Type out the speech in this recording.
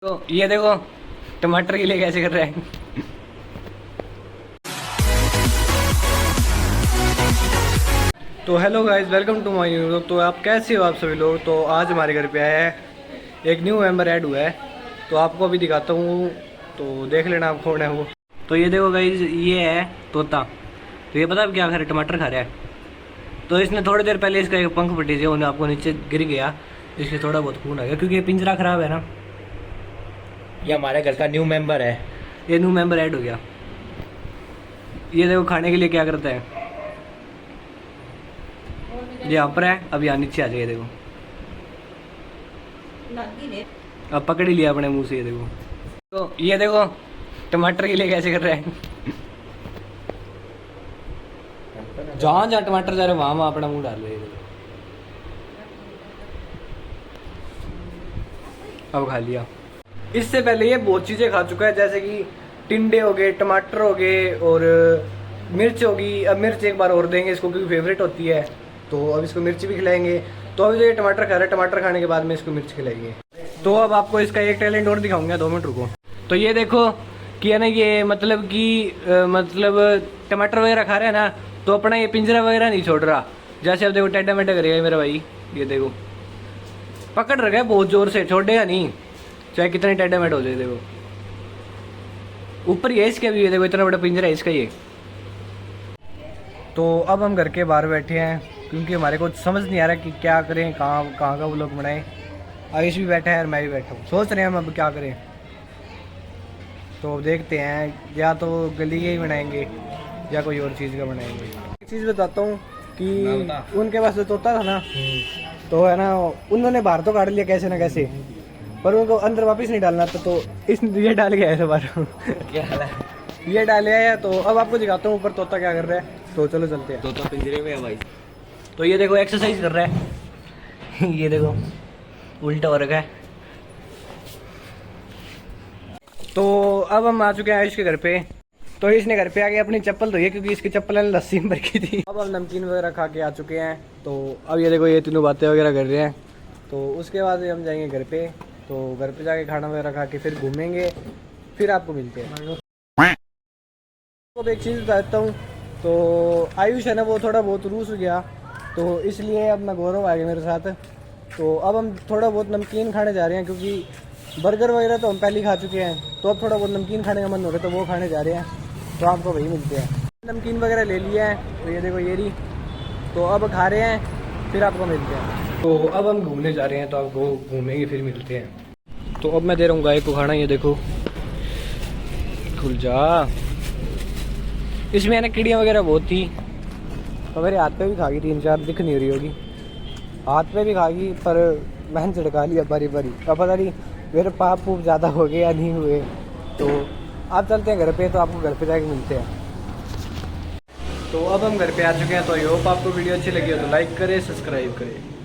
तो ये देखो टमाटर के लिए कैसे कर रहे हैं। तो hello guys, welcome to my new. तो आप कैसे हो आप सभी लोग। तो आज हमारे घर पे आया है एक न्यू मेंबर ऐड हुआ है, तो आपको अभी दिखाता हूँ, तो देख लेना आप कौन है वो। तो ये देखो गाइस, ये है तोता। तो ये पता है क्या खा रहा है, टमाटर खा रहा है। तो इसने थोड़ी देर पहले इसका एक पंख फटी थी, उन्हें आपको नीचे गिर गया, इसलिए थोड़ा बहुत खून आ गया, क्योंकि ये पिंजरा खराब है ना। ये हमारे घर का न्यू मेंबर है, ये न्यू मेंबर ऐड हो गया। ये देखो खाने के लिए क्या करता है, ये यहाँ पर है, अब यहाँ नीचे आ जाइए। देखो अब पकड़ ही लिया अपने मुंह से। ये देखो, तो ये देखो टमाटर के लिए कैसे कर रहा है। जहाँ जहाँ टमाटर जा रहे वहां वहां अपना मुंह डाल रहे हैं। अब खा लिया। इससे पहले ये बहुत चीजें खा चुका है, जैसे कि टिंडे हो गए, टमाटर हो गए और मिर्च होगी। अब मिर्च एक बार और देंगे इसको, क्योंकि फेवरेट होती है, तो अब इसको मिर्च भी खिलाएंगे। तो अभी तो ये टमाटर खा रहा है, टमाटर खाने के बाद में इसको मिर्च खिलाएंगे। तो अब आपको इसका एक टैलेंट और दिखाऊंगा, 2 मिनट रुको। तो ये देखो कि है ना, ये मतलब कि टमाटर वगैरह खा रहा है ना, तो अपना ये पिंजरा वगैरह नहीं छोड़ रहा। जैसे अब देखो टेढ़ा मेढ़ा करेगा मेरा भाई, ये देखो पकड़ रखा है बहुत जोर से, छोड़ेगा नहीं चाहे कितने टेढ़ा मेढ़ा हो जाए। देखो ऊपर ये इसके भी, ये देखो इतना बड़ा पिंजरा है इसका ये। तो अब हम घर के बाहर बैठे हैं, क्योंकि हमारे को समझ नहीं आ रहा कि क्या करें, कहाँ का व्लॉग बनाएं। आयुष भी बैठा है और मैं भी बैठा हूँ, सोच रहे हैं हम अब क्या करें। तो अब देखते हैं, या तो गली के ही बनाएंगे या कोई और चीज़ का बनाएंगे। एक चीज़ बताता हूँ कि उनके पास जो तोता था ना, तो है ना, उन्होंने बाहर तो काट लिया कैसे ना कैसे, पर उनको अंदर वापस नहीं डालना था, तो इस ये डाल गया है बाहर। क्या हाल है, ये डाले है। तो अब आपको दिखाता हूँ ऊपर तोता क्या कर रहा है। तो चलो चलते हैं। तोता पिंजरे में है भाई। तो ये देखो एक्सरसाइज कर रहा है। ये देखो उल्टा हो रखा है। तो अब हम आ चुके हैं आयुष के घर पे। तो इसने घर पे आके अपनी चप्पल धोई है, क्योंकि इसकी चप्पल लस्सी में भर की थी। अब हम नमकीन वगैरह खा के आ चुके हैं। तो अब ये देखो ये तीनों बातें वगैरह कर रहे हैं। तो उसके बाद हम जाएंगे घर पे। तो घर पे जाके खाना वगैरह खा के फिर घूमेंगे, फिर आपको मिलते हैं। तो एक चीज़ बताता हूँ, तो आयुष है ना, वो थोड़ा बहुत रूस गया, तो इसलिए अब मैं गौरव आ गया मेरे साथ। तो अब हम थोड़ा बहुत नमकीन खाने जा रहे हैं, क्योंकि बर्गर वगैरह तो हम पहले ही खा चुके हैं। तो अब थोड़ा बहुत नमकीन खाने का मन हो रहा है, तो वो खाने जा रहे हैं। तो आपको वही मिलते हैं। नमकीन वगैरह ले लिया है, तो ये देखो ये रही। तो अब खा रहे हैं, फिर आपको मिलते हैं। तो अब हम घूमने जा रहे हैं, तो आपको घूमेंगे फिर मिलते हैं। तो अब मैं दे रहा हूँ गाय को खाना। ये देखो खुल जा। इसमें है ना कीड़ियाँ वगैरह बहुत थी, तो मेरे हाथ पे भी खा गई, 3-4 दिख नहीं रही होगी, हाथ पे भी खा गई, पर मैंने झड़का लिया बारी बारी। अब पता नहीं मेरे पाप पूप ज़्यादा हो गए या नहीं हुए। तो आप चलते हैं घर पे, तो आपको घर पे जाके मिलते हैं। तो अब हम घर पे आ चुके हैं। तो आई होप आपको वीडियो अच्छी लगी हो तो लाइक करें, सब्सक्राइब करें।